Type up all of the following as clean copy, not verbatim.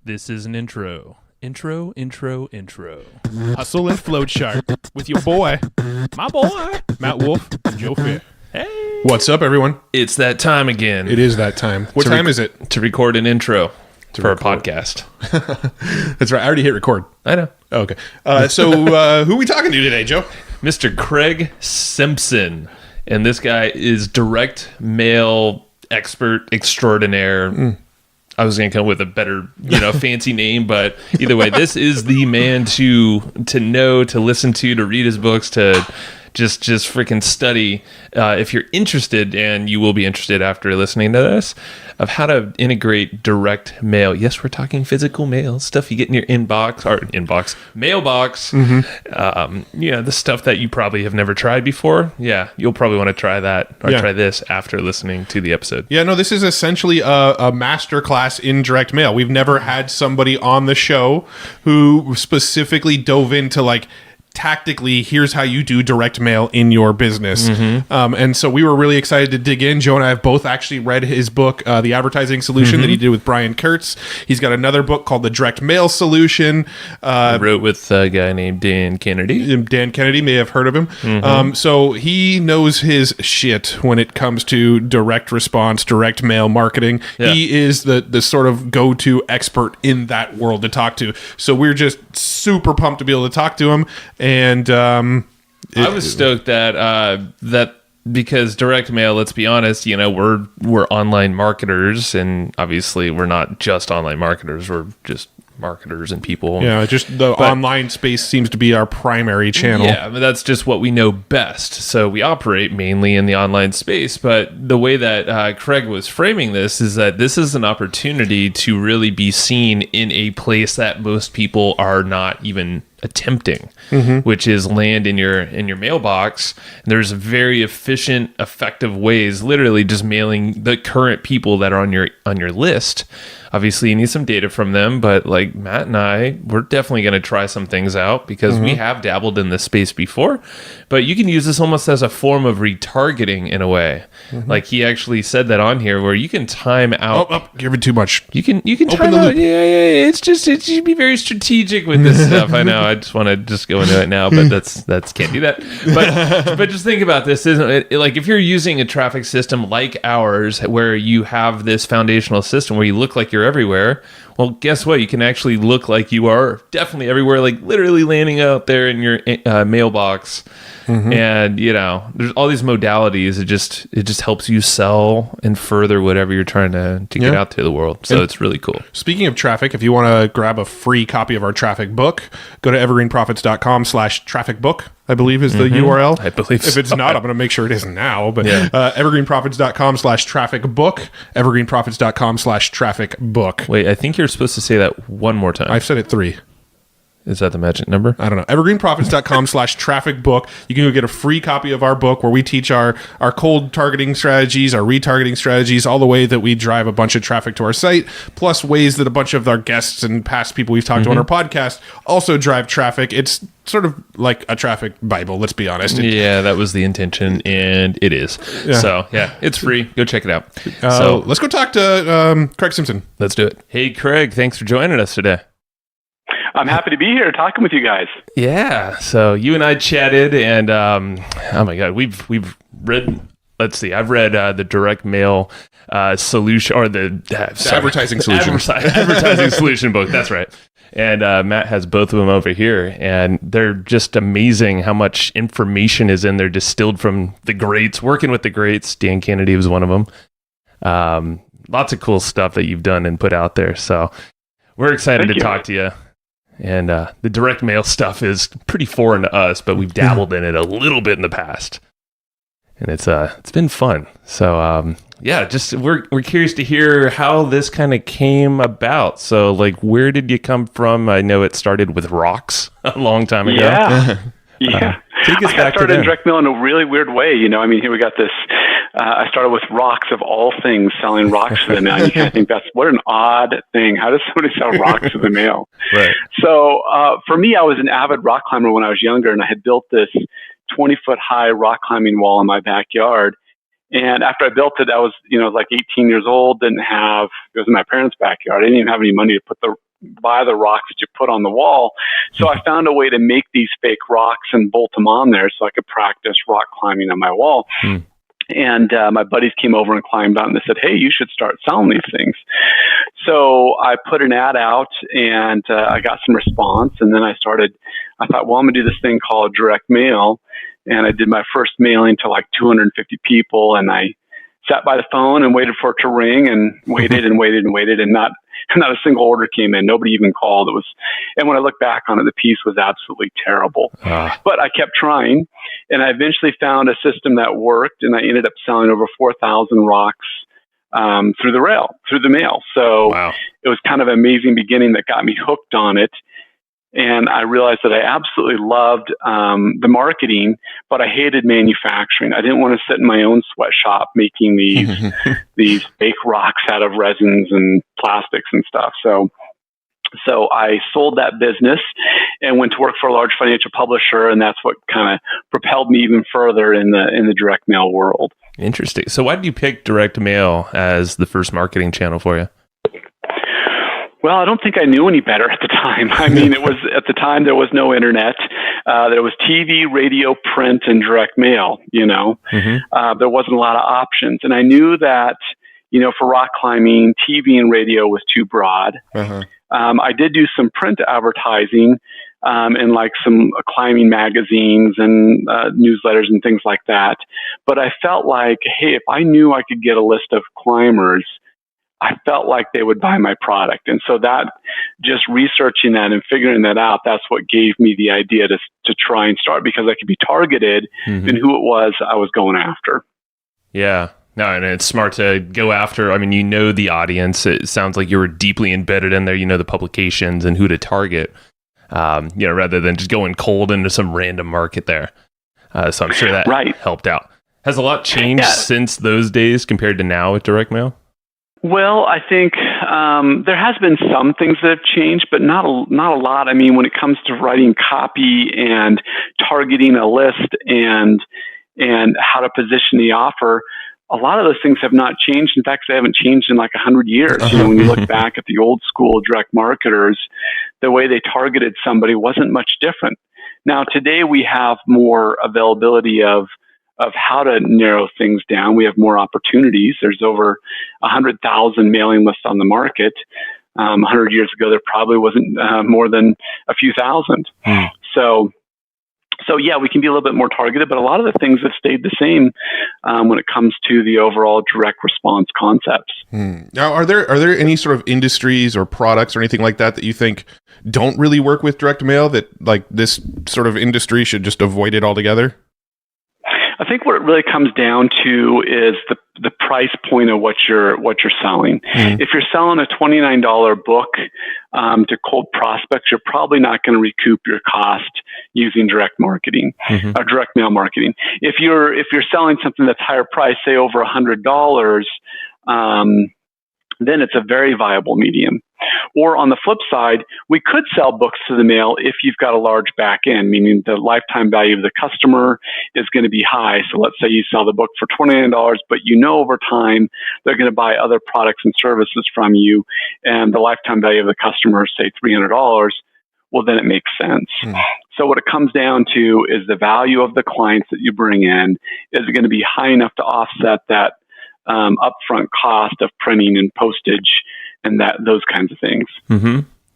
This is an intro. Intro. Hustle and Float Chart with your boy, My boy, Matt Wolf and Joe Fair. hey. What's up, everyone? It's that time again. It is that time. What time is it? To record an intro for record. a podcast. That's right. I already hit record. I know. Oh, okay. So who are we talking to today, Joe? Mr. Craig Simpson. And this guy is direct mail expert extraordinaire. I was going to come with a better, fancy name, but either way, this is the man to know, to listen to read his books, to just freaking study. If you're interested, and you will be interested after listening to this, of how to integrate direct mail. Yes, we're talking physical mail, stuff you get in your mailbox. The stuff that you probably have never tried before. Yeah, you'll probably want to try that or try this after listening to the episode. Yeah, no, this is essentially a masterclass in direct mail. We've never had somebody on the show who specifically dove into tactically, here's how you do direct mail in your business. And so we were really excited to dig in. Joe and I have both actually read his book, The Advertising Solution, that he did with Brian Kurtz. He's got another book called The Direct Mail Solution. I wrote with a guy named Dan Kennedy. Dan Kennedy, may have heard of him. So he knows his shit when it comes to direct response, direct mail marketing. Yeah. He is the sort of go-to expert in that world to talk to. So we're just super pumped to be able to talk to him. And I was stoked that because direct mail, let's be honest, we're online marketers, and obviously we're not just online marketers, we're just marketers and people. Yeah, but online space seems to be our primary channel. Yeah, but that's just what we know best. So we operate mainly in the online space. But the way that Craig was framing this is that this is an opportunity to really be seen in a place that most people are not even attempting, which is land in your mailbox. There's very efficient, effective ways, literally just mailing the current people that are on your list. Obviously, you need some data from them, but like Matt and I, we're definitely going to try some things out because we have dabbled in this space before. But you can use this almost as a form of retargeting in a way. Like he actually said that on here, where you can time out. Oh, give it too much. You can time out. Yeah. It should be very strategic with this stuff. I know. I just want to just go into it now, but that's can't do that. But just think about this, isn't it? Like if you're using a traffic system like ours, where you have this foundational system where you look like you're everywhere. Well, guess what? You can actually look like you are definitely everywhere, like literally landing out there in your mailbox. And there's all these modalities. It just helps you sell and further whatever you're trying to get out to the world. So it's really cool. Speaking of traffic, if you want to grab a free copy of our traffic book, go to evergreenprofits.com/traffic book. I believe is the URL. I believe if it's not, I'm going to make sure it is now. But evergreenprofits.com/traffic book. Evergreenprofits.com/traffic book. Wait, I think you're supposed to say that one more time. I've said it 3. Is that the magic number? I don't know. Evergreenprofits.com/traffic book. You can go get a free copy of our book where we teach our cold targeting strategies, our retargeting strategies, all the way that we drive a bunch of traffic to our site, plus ways that a bunch of our guests and past people we've talked to on our podcast also drive traffic. It's sort of like a traffic Bible, let's be honest. Yeah, that was the intention, and it is. Yeah. So, it's free. Go check it out. So let's go talk to Craig Simpson. Let's do it. Hey, Craig, thanks for joining us today. I'm happy to be here talking with you guys. Yeah. So you and I chatted, and oh my God, we've read. Let's see. I've read the direct mail solution, or the advertising solution. Advertising solution book. That's right. And Matt has both of them over here, and they're just amazing how much information is in there, distilled from the greats. Working with the greats, Dan Kennedy was one of them. Lots of cool stuff that you've done and put out there. So we're excited to talk to you. And the direct mail stuff is pretty foreign to us, but we've dabbled in it a little bit in the past, and it's been fun. So just we're curious to hear how this kind of came about. So where did you come from? I know it started with rocks a long time ago. Yeah. Take us back I started to in direct mail in a really weird way. Here we got this. I started with rocks of all things, selling rocks to the mail. You kind of think what an odd thing. How does somebody sell rocks to the mail? Right. So for me, I was an avid rock climber when I was younger, and I had built this 20-foot high rock climbing wall in my backyard. And after I built it, I was, 18 years old, it was in my parents' backyard. I didn't even have any money to put the buy the rocks that you put on the wall. So I found a way to make these fake rocks and bolt them on there so I could practice rock climbing on my wall. And my buddies came over and climbed on, and they said, "Hey, you should start selling these things." So I put an ad out, and I got some response. And then I thought, well, I'm going to do this thing called direct mail. And I did my first mailing to like 250 people. And I sat by the phone and waited for it to ring, and waited and waited and waited. And not a single order came in. Nobody even called. And when I look back on it, the piece was absolutely terrible. But I kept trying, and I eventually found a system that worked, and I ended up selling over 4,000 rocks through the mail. So It was kind of an amazing beginning that got me hooked on it. And I realized that I absolutely loved the marketing, but I hated manufacturing. I didn't want to sit in my own sweatshop making these fake rocks out of resins and plastics and stuff. So I sold that business and went to work for a large financial publisher, and that's what kind of propelled me even further in the direct mail world. Interesting. So why did you pick direct mail as the first marketing channel for you? Well, I don't think I knew any better at the time. I mean, at the time there was no internet. There was TV, radio, print, and direct mail. There wasn't a lot of options, and I knew that for rock climbing, TV and radio was too broad. I did do some print advertising in like some climbing magazines and newsletters and things like that. But I felt like, hey, if I knew I could get a list of climbers, I felt like they would buy my product. And so that, just researching that and figuring that out, that's what gave me the idea to try and start, because I could be targeted in who it was I was going after. Yeah. No, and it's smart to go after. I mean, the audience. It sounds like you were deeply embedded in there. The publications and who to target, rather than just going cold into some random market there. So I'm sure that helped out. Has a lot changed since those days compared to now with direct mail? Well, I think there has been some things that have changed, but not a lot. I mean, when it comes to writing copy and targeting a list and how to position the offer, a lot of those things have not changed. In fact, they haven't changed in like 100 years. When you look back at the old school direct marketers, the way they targeted somebody wasn't much different. Now, today we have more availability of how to narrow things down. We have more opportunities. There's over 100,000 mailing lists on the market. 100 years ago, there probably wasn't more than a few thousand. So yeah, we can be a little bit more targeted, but a lot of the things have stayed the same when it comes to the overall direct response concepts. Now, are there any sort of industries or products or anything like that you think don't really work with direct mail, that like this sort of industry should just avoid it altogether? I think what it really comes down to is the price point of what you're selling. If you're selling a $29 book to cold prospects, you're probably not going to recoup your cost using direct marketing or direct mail marketing. If you're selling something that's higher price, say over $100, then it's a very viable medium. Or on the flip side, we could sell books to the mail if you've got a large back end, meaning the lifetime value of the customer is going to be high. So let's say you sell the book for $29, but over time they're going to buy other products and services from you, and the lifetime value of the customer is, say, $300. Well, then it makes sense. So what it comes down to is the value of the clients that you bring in. Is it going to be high enough to offset that upfront cost of printing and postage and those kinds of things?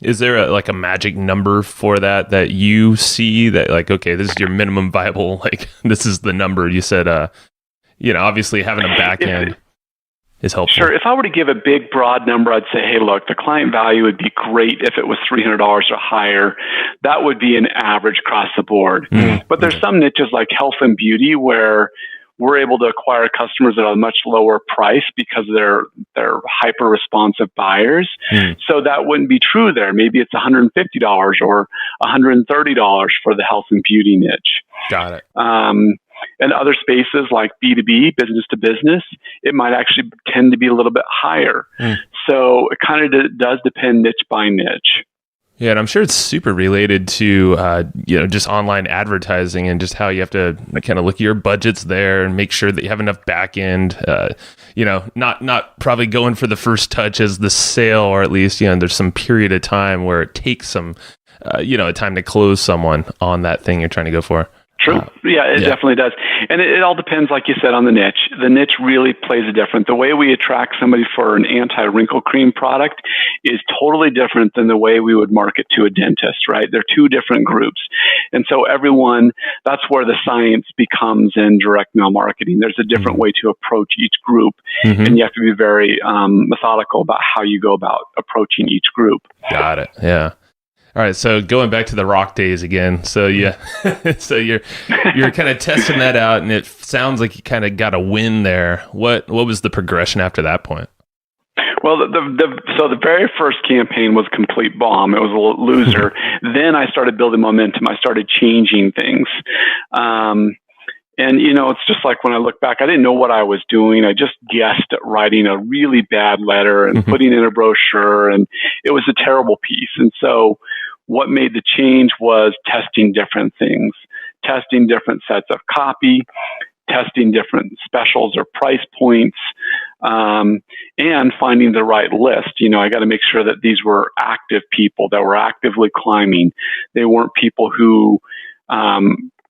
Is there a magic number for that you see that, like, okay, this is your minimum viable, like, this is the number you said, obviously having a back end is helpful. Sure. If I were to give a big broad number, I'd say, hey, look, the client value would be great if it was $300 or higher. That would be an average across the board. But there's some niches like health and beauty where we're able to acquire customers at a much lower price because they're hyper responsive buyers. So that wouldn't be true there. Maybe it's $150 or $130 for the health and beauty niche. Got it. And other spaces like B2B, business to business, it might actually tend to be a little bit higher. So it kind of does depend niche by niche. Yeah, and I'm sure it's super related to just online advertising and just how you have to kind of look at your budgets there and make sure that you have enough back end. Not probably going for the first touch as the sale, or at least there's some period of time where it takes some time to close someone on that thing you're trying to go for. True. It definitely does. And it all depends, like you said, on the niche. The niche really plays a different. The way we attract somebody for an anti-wrinkle cream product is totally different than the way we would market to a dentist, right? They're two different groups. And so that's where the science becomes in direct mail marketing. There's a different way to approach each group. And you have to be very methodical about how you go about approaching each group. Got it. Yeah. All right, so going back to the rock days again. So so you're kind of testing that out, and it sounds like you kind of got a win there. What was the progression after that point? Well, so the very first campaign was a complete bomb. It was a loser. Then I started building momentum. I started changing things. And, it's just like when I look back, I didn't know what I was doing. I just guessed at writing a really bad letter and putting in a brochure, and it was a terrible piece. And so what made the change was testing different things, testing different sets of copy, testing different specials or price points, and finding the right list. I got to make sure that these were active people that were actively climbing. They weren't people who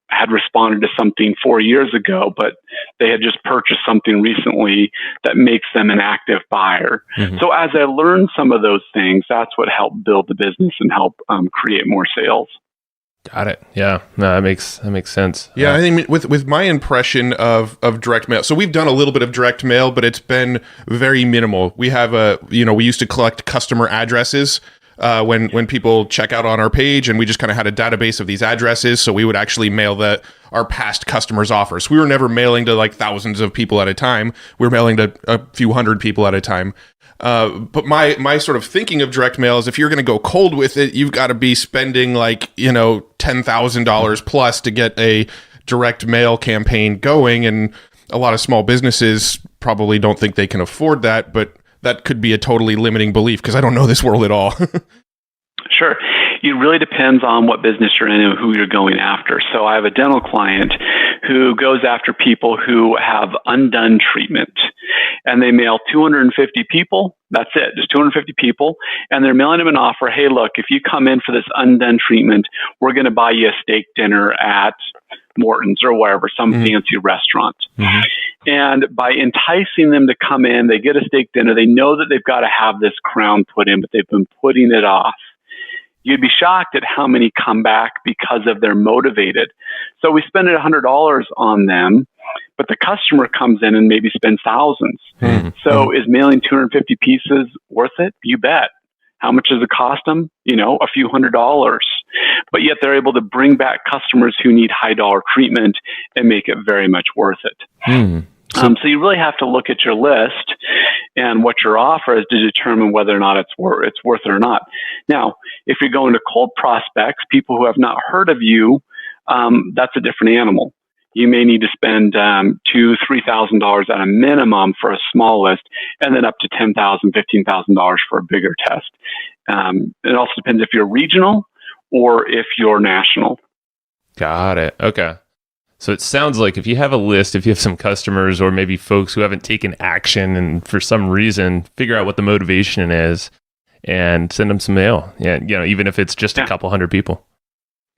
had responded to something 4 years ago, but they had just purchased something recently that makes them an active buyer. So as I learned some of those things, that's what helped build the business and help create more sales. Got it. Yeah, no, that makes sense. Yeah, I think with my impression of direct mail, so we've done a little bit of direct mail, but it's been very minimal. We have we used to collect customer addresses when people check out on our page, and we just kind of had a database of these addresses. So we would actually mail our past customers' offers. We were never mailing to like thousands of people at a time. We were mailing to a few hundred people at a time. But my sort of thinking of direct mail is if you're going to go cold with it, you've got to be spending like, $10,000 plus to get a direct mail campaign going. And a lot of small businesses probably don't think they can afford that, but that could be a totally limiting belief because I don't know this world at all. Sure. It really depends on what business you're in and who you're going after. So I have a dental client who goes after people who have undone treatment, and they mail 250 people. That's it, just 250 people. And they're mailing them an offer. Hey, look, if you come in for this undone treatment, we're going to buy you a steak dinner at Morton's or wherever, some fancy restaurant. And by enticing them to come in, they get a steak dinner. They know that they've got to have this crown put in, but they've been putting it off. You'd be shocked at how many come back because of they're motivated. So we spend $100 on them, but the customer comes in and maybe spends thousands. So is mailing 250 pieces worth it? You bet. How much does it cost them? A few $100s. But yet they're able to bring back customers who need high dollar treatment and make it very much worth it. So you really have to look at your list and what your offer is to determine whether or not it's worth it or not. Now, if you're going to cold prospects, people who have not heard of you, that's a different animal. You may need to spend $2,000, $3,000 at a minimum for a small list, and then up to $10,000, $15,000 for a bigger test. It also depends if you're regional or if you're national. Got it. Okay. So it sounds like if you have a list, if you have some customers or maybe folks who haven't taken action and for some reason figure out what the motivation is and send them some mail. Yeah, even if it's just a couple hundred people.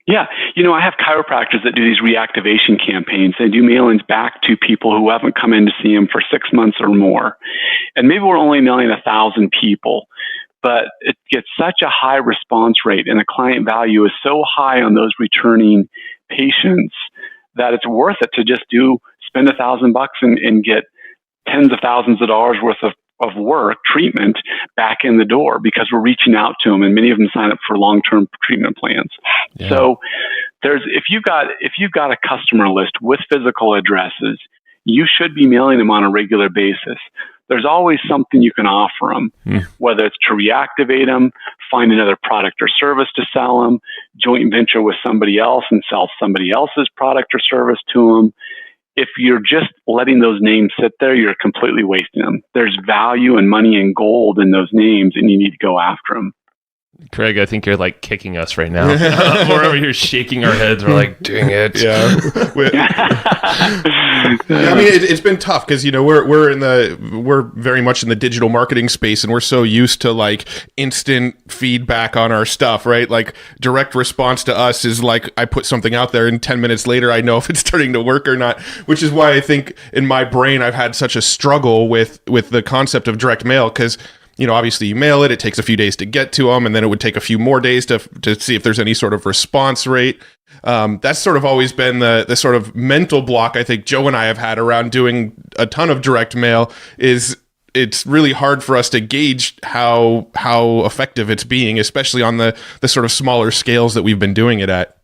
Yeah. I have chiropractors that do these reactivation campaigns. They do mailings back to people who haven't come in to see them for 6 months or more. And maybe we're only mailing 1,000 people, but it gets such a high response rate and the client value is so high on those returning patients that it's worth it to just spend $1,000 and get tens of thousands of dollars worth of work, treatment back in the door because we're reaching out to them and many of them sign up for long-term treatment plans. Yeah. So if you've got a customer list with physical addresses, you should be mailing them on a regular basis. There's always something you can offer them, whether it's to reactivate them, find another product or service to sell them, joint venture with somebody else and sell somebody else's product or service to them. If you're just letting those names sit there, you're completely wasting them. There's value and money and gold in those names, and you need to go after them. Craig, I think you're like kicking us right now. We're over here shaking our heads. We're like, dang it. Yeah. I mean, it's been tough because, you know, we're very much in the digital marketing space, and we're so used to like instant feedback on our stuff, right? Like direct response to us is like, I put something out there and 10 minutes later, I know if it's starting to work or not, which is why I think in my brain, I've had such a struggle with the concept of direct mail. Cause, you know, obviously you mail it, it takes a few days to get to them, and then it would take a few more days to see if there's any sort of response rate. That's sort of always been the sort of mental block I think Joe and I have had around doing a ton of direct mail. Is it's really hard for us to gauge how effective it's being, especially on the sort of smaller scales that we've been doing it at.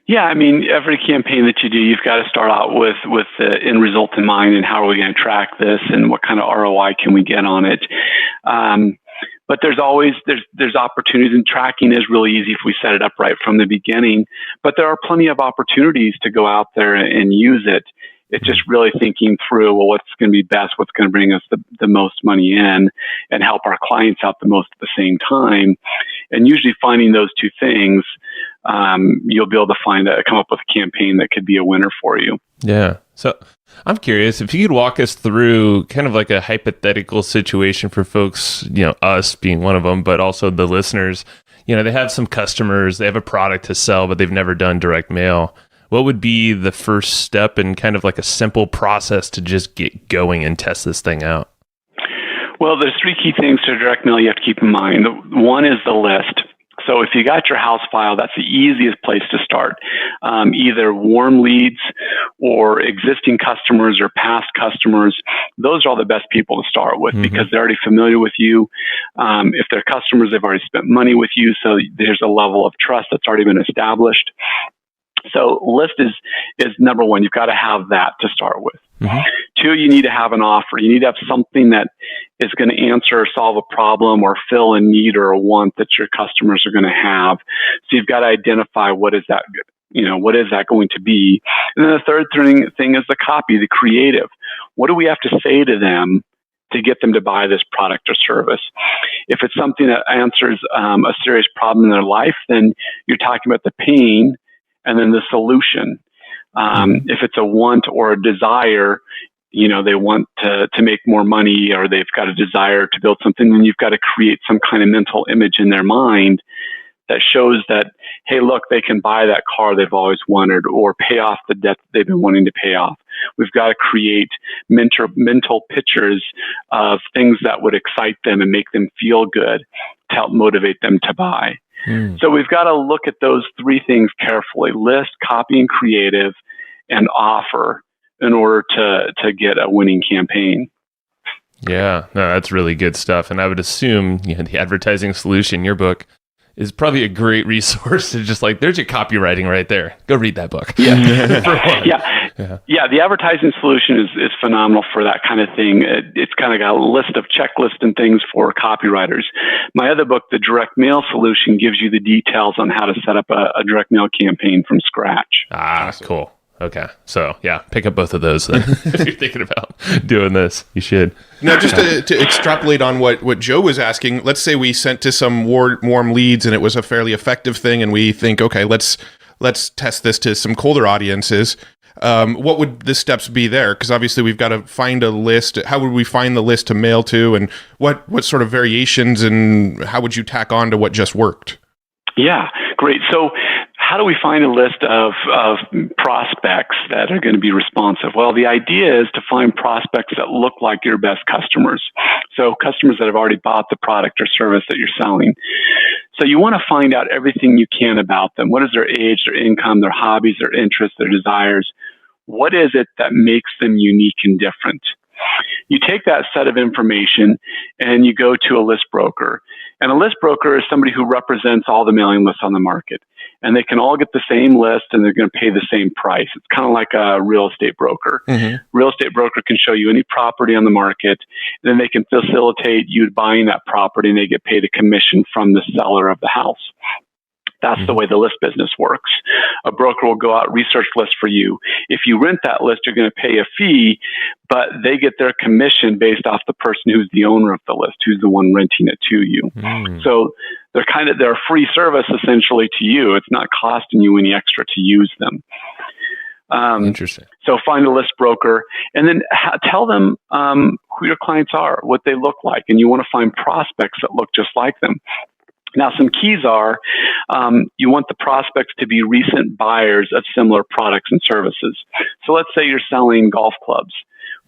Yeah, I mean, every campaign that you do, you've got to start out with the end result in mind, and how are we going to track this, and what kind of ROI can we get on it. But there's always there's opportunities, and tracking is really easy if we set it up right from the beginning. But there are plenty of opportunities to go out there and use it. It's just really thinking through, well, what's going to be best, what's going to bring us the most money in and help our clients out the most at the same time. And usually finding those two things, you'll be able to come up with a campaign that could be a winner for you. Yeah. So I'm curious if you could walk us through kind of like a hypothetical situation for folks, you know, us being one of them, but also the listeners. You know, they have some customers, they have a product to sell, but they've never done direct mail. What would be the first step and kind of like a simple process to just get going and test this thing out? Well, there's three key things to direct mail you have to keep in mind. One is the list. So if you got your house file, that's the easiest place to start. Either warm leads or existing customers or past customers. Those are all the best people to start with because they're already familiar with you. If they're customers, they've already spent money with you. So there's a level of trust that's already been established. So list is number one. You've got to have that to start with. Two, you need to have an offer. You need to have something that is going to answer or solve a problem or fill a need or a want that your customers are going to have. So you've got to identify what is that going to be. And then the third thing is the copy, the creative. What do we have to say to them to get them to buy this product or service? If it's something that answers a serious problem in their life, then you're talking about the pain and then the solution. If it's a want or a desire, you know, they want to make more money or they've got a desire to build something, then you've got to create some kind of mental image in their mind that shows that, hey, look, they can buy that car they've always wanted or pay off the debt they've been wanting to pay off. We've got to create mental pictures of things that would excite them and make them feel good to help motivate them to buy. So we've got to look at those three things carefully: list, copy, and creative, and offer in order to get a winning campaign. Yeah, no, that's really good stuff. And I would assume, you know, the advertising solution, your book, is probably a great resource to just like, there's your copywriting right there. Go read that book. Yeah. The advertising solution is phenomenal for that kind of thing. It's kind of got a list of checklists and things for copywriters. My other book, The Direct Mail Solution, gives you the details on how to set up a direct mail campaign from scratch. Cool. Okay. So yeah, pick up both of those then. If you're thinking about doing this, you should. Now, just to extrapolate on what Joe was asking, let's say we sent to some warm leads and it was a fairly effective thing, and we think, okay, let's test this to some colder audiences. What would the steps be there? Because obviously we've got to find a list. How would we find the list to mail to, and what sort of variations, and how would you tack on to what just worked? Yeah, great. So how do we find a list of prospects that are going to be responsive? Well, the idea is to find prospects that look like your best customers. So customers that have already bought the product or service that you're selling. So you want to find out everything you can about them. What is their age, their income, their hobbies, their interests, their desires? What is it that makes them unique and different? You take that set of information and you go to a list broker. And a list broker is somebody who represents all the mailing lists on the market. And they can all get the same list and they're going to pay the same price. It's kind of like a real estate broker. Real estate broker can show you any property on the market, and then they can facilitate you buying that property, and they get paid a commission from the seller of the house. That's the way the list business works. A broker will go out, research lists for you. If you rent that list, you're going to pay a fee, but they get their commission based off the person who's the owner of the list, who's the one renting it to you. So they're a free service essentially to you. It's not costing you any extra to use them. Interesting. So find a list broker and then tell them who your clients are, what they look like, and you want to find prospects that look just like them. Now, some keys are you want the prospects to be recent buyers of similar products and services. So let's say you're selling golf clubs.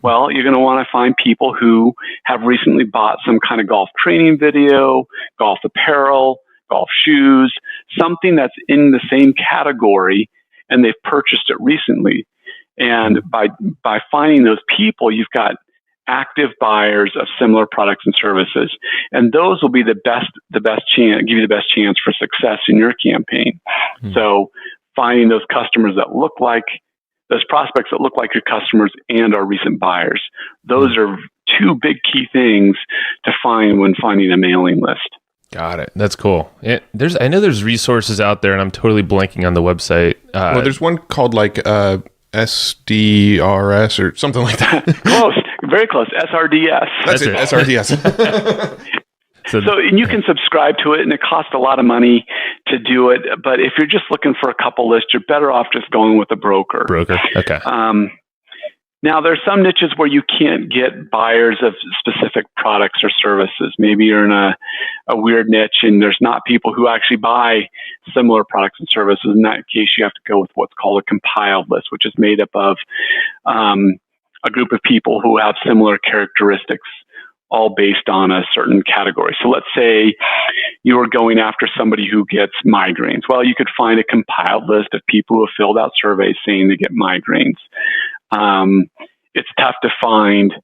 Well, you're going to want to find people who have recently bought some kind of golf training video, golf apparel, golf shoes, something that's in the same category, and they've purchased it recently. And by finding those people, you've got active buyers of similar products and services, and those will be the best chance, give you the best chance for success in your campaign. So finding those customers that look like those prospects that look like your customers and are recent buyers. Those are two big key things to find when finding a mailing list. Got it. That's cool. I know there's resources out there, and I'm totally blanking on the website. Well, there's one called like SDRS or something like that. Close. Very close. SRDS. That's it. SRDS. So and you can subscribe to it, and it costs a lot of money to do it. But if you're just looking for a couple lists, you're better off just going with a broker. Okay. Now, there's some niches where you can't get buyers of specific products or services. Maybe you're in a weird niche, and there's not people who actually buy similar products and services. In that case, you have to go with what's called a compiled list, which is made up of a group of people who have similar characteristics, all based on a certain category. So let's say you were going after somebody who gets migraines. Well, you could find a compiled list of people who have filled out surveys saying they get migraines. It's tough to find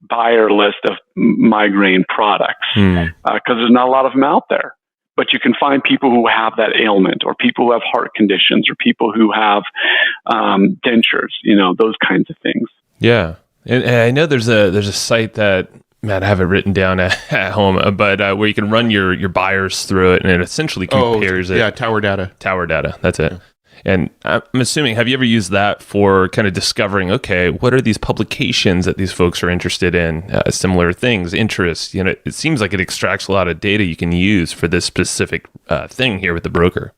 buyer list of migraine products because there's not a lot of them out there. But you can find people who have that ailment, or people who have heart conditions, or people who have dentures, those kinds of things. Yeah. And I know there's a site that, man, I have it written down at home, but where you can run your buyers through it, and it essentially compares it. Yeah, Tower Data. That's it. And I'm assuming, have you ever used that for kind of discovering, okay, what are these publications that these folks are interested in, similar things, interests? It seems like it extracts a lot of data you can use for this specific thing here with the broker.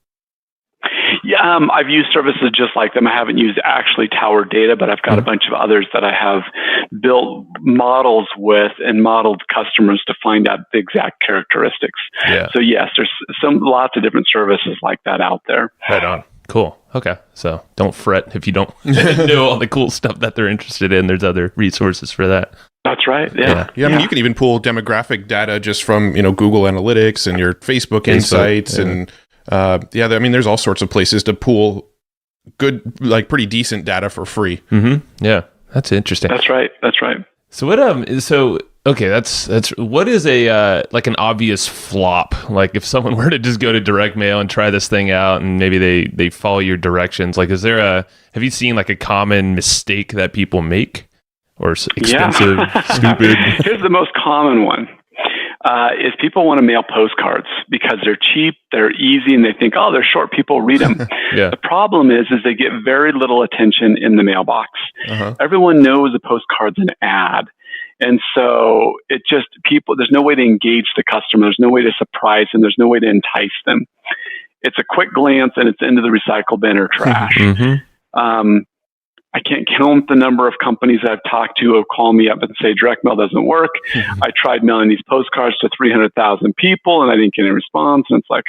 Yeah, I've used services just like them. I haven't used actually Tower Data, but I've got a bunch of others that I have built models with and modeled customers to find out the exact characteristics. Yeah. So yes, there's lots of different services like that out there. Right on. Cool. Okay. So don't fret if you don't know all the cool stuff that they're interested in. There's other resources for that. That's right. Yeah. I mean, you can even pull demographic data just from, Google Analytics and your Facebook Insights. And I mean, there's all sorts of places to pull good, like pretty decent data for free. Mm-hmm. Yeah. That's interesting. That's right. So what, okay, that's what is like an obvious flop? Like if someone were to just go to direct mail and try this thing out, and maybe they follow your directions, like have you seen like a common mistake that people make, or expensive, stupid? Here's the most common one. Is people want to mail postcards because they're cheap, they're easy, and they think, oh, they're short, people read them. Yeah. The problem is they get very little attention in the mailbox. Everyone knows a postcard's an ad. And so there's no way to engage the customer. There's no way to surprise them. There's no way to entice them. It's a quick glance and it's into the recycle bin or trash. I can't count the number of companies I've talked to who call me up and say, direct mail doesn't work. I tried mailing these postcards to 300,000 people and I didn't get any response. And it's like,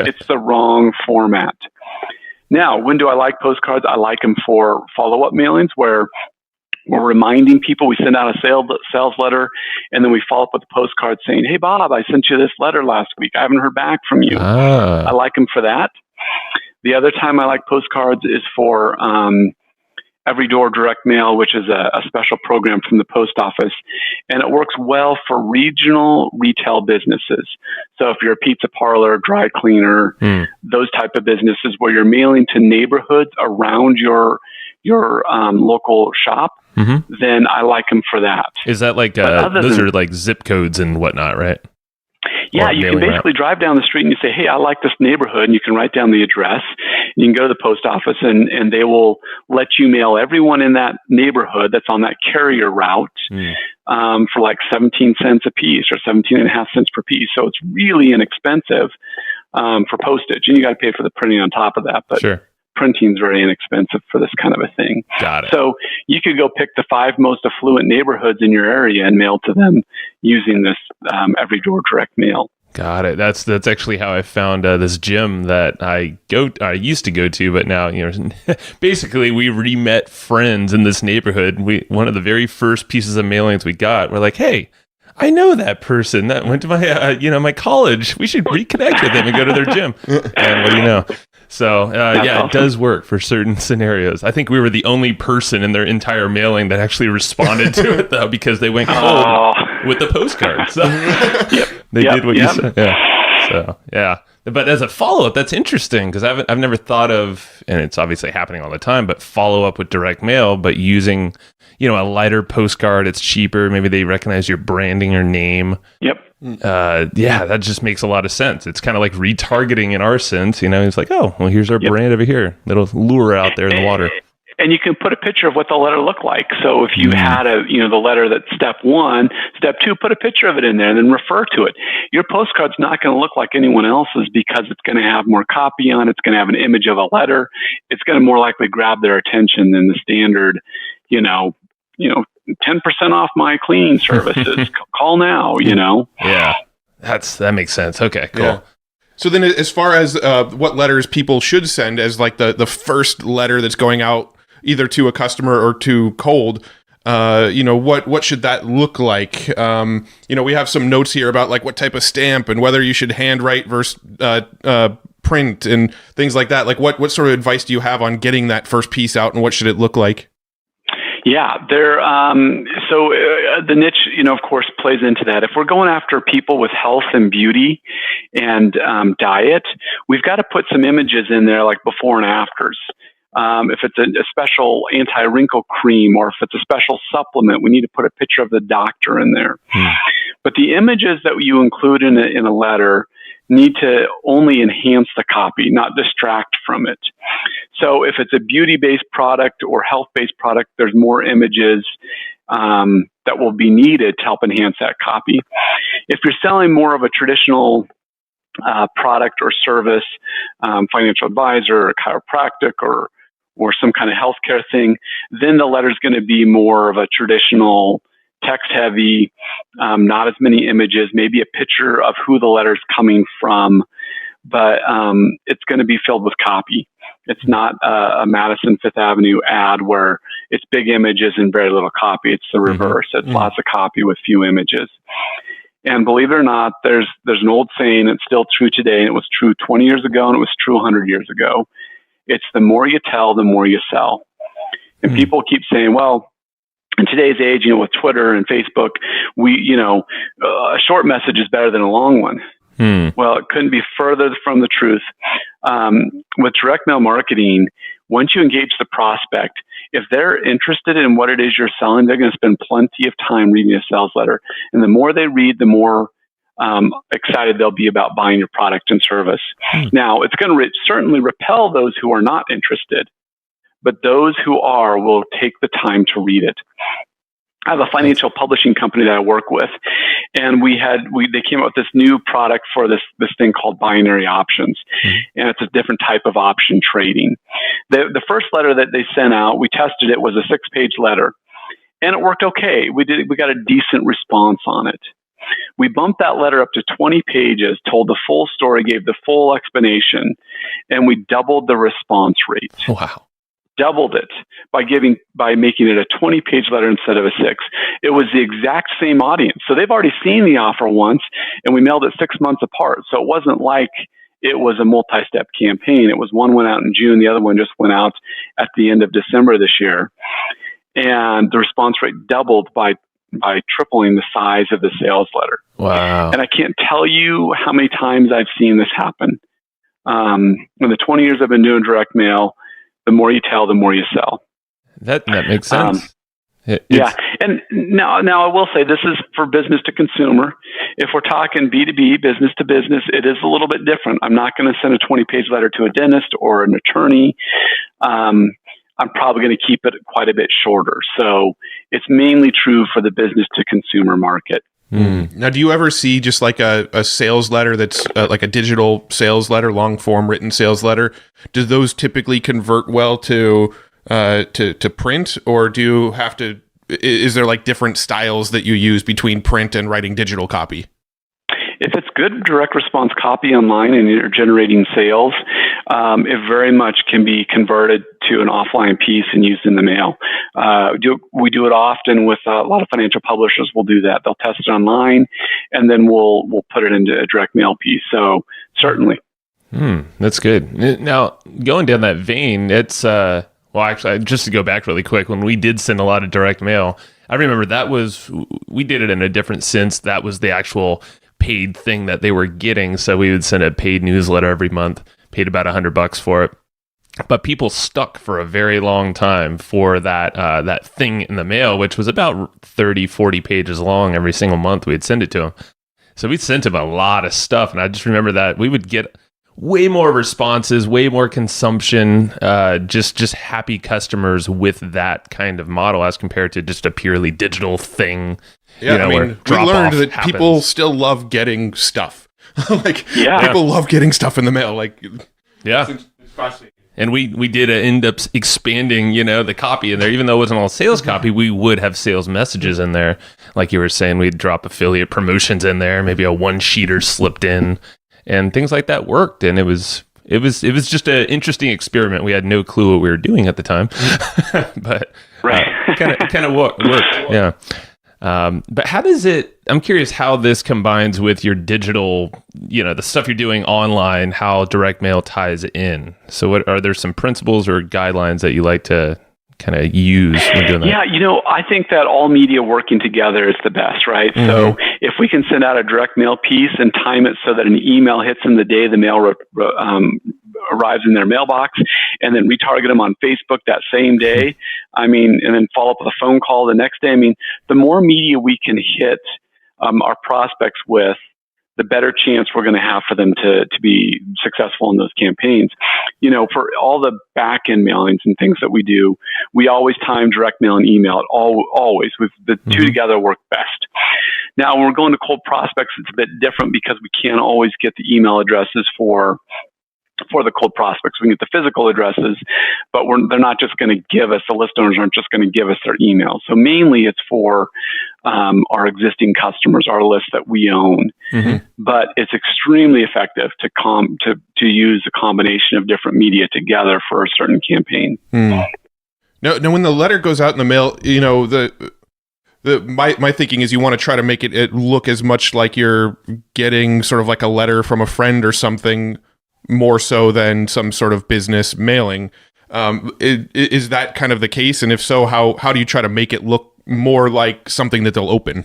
it's the wrong format. Now, when do I like postcards? I like them for follow-up mailings where we're reminding people. We send out a sales letter, and then we follow up with a postcard saying, hey, Bob, I sent you this letter last week. I haven't heard back from you. I like them for that. The other time I like postcards is for Every Door Direct Mail, which is a special program from the post office, and it works well for regional retail businesses. So if you're a pizza parlor, dry cleaner, those type of businesses where you're mailing to neighborhoods around your local shop, then I like them for that. Is that like those are like zip codes and whatnot, right? Yeah, you can basically drive down the street and you say, hey, I like this neighborhood, and you can write down the address. And you can go to the post office, and they will let you mail everyone in that neighborhood that's on that carrier route for like 17 cents a piece or 17 and a half cents per piece. So it's really inexpensive for postage, and you got to pay for the printing on top of that. But printing is very inexpensive for this kind of a thing. Got it. So you could go pick the 5 most affluent neighborhoods in your area and mail to them using this every door direct mail. Got it. That's actually how I found this gym that I used to go to, but now, basically we re-met friends in this neighborhood. One of the very first pieces of mailings we got, we're like, hey, I know that person that went to my my college. We should reconnect with them and go to their gym. And what do you know? So it does work for certain scenarios. I think we were the only person in their entire mailing that actually responded to it, though, because they went cold with the postcard. So they did what you said. Yeah. So but as a follow up, that's interesting, because I've never thought of, and it's obviously happening all the time, but follow up with direct mail, but using a lighter postcard. It's cheaper. Maybe they recognize your branding or name. Yep. That just makes a lot of sense. It's kind of like retargeting in our sense. It's like, oh, well, here's our brand over here. Little lure out there in the water. And you can put a picture of what the letter looked like. So if you had the letter that's step 1, step 2, put a picture of it in there and then refer to it. Your postcard's not going to look like anyone else's, because it's going to have more copy on it. It's going to have an image of a letter. It's going to more likely grab their attention than the standard, 10% off my cleaning services. Call now, Yeah, that makes sense. Okay, cool. Yeah. So then, as far as what letters people should send as like the first letter that's going out either to a customer or to cold, what should that look like? We have some notes here about like what type of stamp and whether you should handwrite versus print and things like that. Like what sort of advice do you have on getting that first piece out, and what should it look like? Yeah, the niche, of course, plays into that. If we're going after people with health and beauty and diet, we've got to put some images in there, like before and afters. If it's a special anti-wrinkle cream, or if it's a special supplement, we need to put a picture of the doctor in there. But the images that you include in a letter need to only enhance the copy, not distract from it. So if it's a beauty-based product or health-based product, there's more images that will be needed to help enhance that copy. If you're selling more of a traditional product or service, financial advisor or chiropractic or some kind of healthcare thing, then the letter's going to be more of a traditional text-heavy, not as many images, maybe a picture of who the letter's coming from, but it's going to be filled with copy. It's not a Madison Fifth Avenue ad where it's big images and very little copy. It's the reverse. It's lots of copy with few images. And believe it or not, there's an old saying, it's still true today, and it was true 20 years ago, and it was true 100 years ago. It's the more you tell, the more you sell. And people keep saying, well, in today's age, with Twitter and Facebook, a short message is better than a long one. Well, it couldn't be further from the truth. With direct mail marketing, once you engage the prospect, if they're interested in what it is you're selling, they're going to spend plenty of time reading a sales letter. And the more they read, the more excited they'll be about buying your product and service. Now, it's going to certainly repel those who are not interested, but those who are will take the time to read it. I have a financial publishing company that I work with, and they came up with this new product for this thing called binary options, and it's a different type of option trading. The first letter that they sent out, we tested it, was a 6-page letter, and it worked okay. We got a decent response on it. We bumped that letter up to 20 pages, told the full story, gave the full explanation, and we doubled the response rate. Wow. Doubled it by making it a 20-page letter instead of a 6. It was the exact same audience. So they've already seen the offer once, and we mailed it 6 months apart. So it wasn't like it was a multi-step campaign. It was one went out in June, the other one just went out at the end of December this year. And the response rate doubled by tripling the size of the sales letter. Wow. And I can't tell you how many times I've seen this happen. In the 20 years I've been doing direct mail, the more you tell, the more you sell. That makes sense. Yeah. And now I will say this is for business to consumer. If we're talking B2B, business to business, it is a little bit different. I'm not going to send a 20-page letter to a dentist or an attorney. I'm probably going to keep it quite a bit shorter. So it's mainly true for the business to consumer market. Now, do you ever see just like a sales letter that's like a digital sales letter, long form written sales letter? Do those typically convert well to print, or do you have to? Is there like different styles that you use between print and writing digital copy? If it's good direct response copy online and you're generating sales, it very much can be converted to an offline piece and used in the mail. We do it often with a lot of financial publishers. Will do that. They'll test it online, and then we'll put it into a direct mail piece. So certainly, that's good. Now, going down that vein, it's well, actually, just to go back really quick, when we did send a lot of direct mail, I remember we did it in a different sense. That was the actual paid thing that they were getting. So we would send a paid newsletter every month, paid about $100 for it. But people stuck for a very long time for that thing in the mail, which was about 30, 40 pages long every single month we'd send it to them. So we sent them a lot of stuff. And I just remember that we would get way more responses, way more consumption, just happy customers with that kind of model as compared to just a purely digital thing. Yeah, I mean, we learned that people still love getting stuff. People love getting stuff in the mail. It's frustrating. And we did end up expanding, the copy in there. Even though it wasn't all sales copy, we would have sales messages in there. Like you were saying, we'd drop affiliate promotions in there, maybe a one-sheeter slipped in, and things like that worked. And it was just an interesting experiment. We had no clue what we were doing at the time, but kind of worked. Yeah. But how does I'm curious how this combines with your digital, the stuff you're doing online, how direct mail ties in. So are there some principles or guidelines that you like to kind of use when doing that? Yeah, I think that all media working together is the best, right? Mm-hmm. So if we can send out a direct mail piece and time it so that an email hits them the day the mail arrives in their mailbox, and then retarget them on Facebook that same day, and then follow up with a phone call the next day. The more media we can hit our prospects with, the better chance we're going to have for them to be successful in those campaigns. For all the back-end mailings and things that we do, we always time direct mail and email. Always. The two together work best. Now, when we're going to cold prospects, it's a bit different because we can't always get the email addresses for the cold prospects. We can get the physical addresses, but they're not just going to give us, the list owners aren't just going to give us their email. So mainly it's for our existing customers, our list that we own. Mm-hmm. But it's extremely effective to use a combination of different media together for a certain campaign. Now, when the letter goes out in the mail, my thinking is you want to try to make it look as much like you're getting sort of like a letter from a friend or something, more so than some sort of business mailing. Is that kind of the case? And if so, how do you try to make it look more like something that they'll open?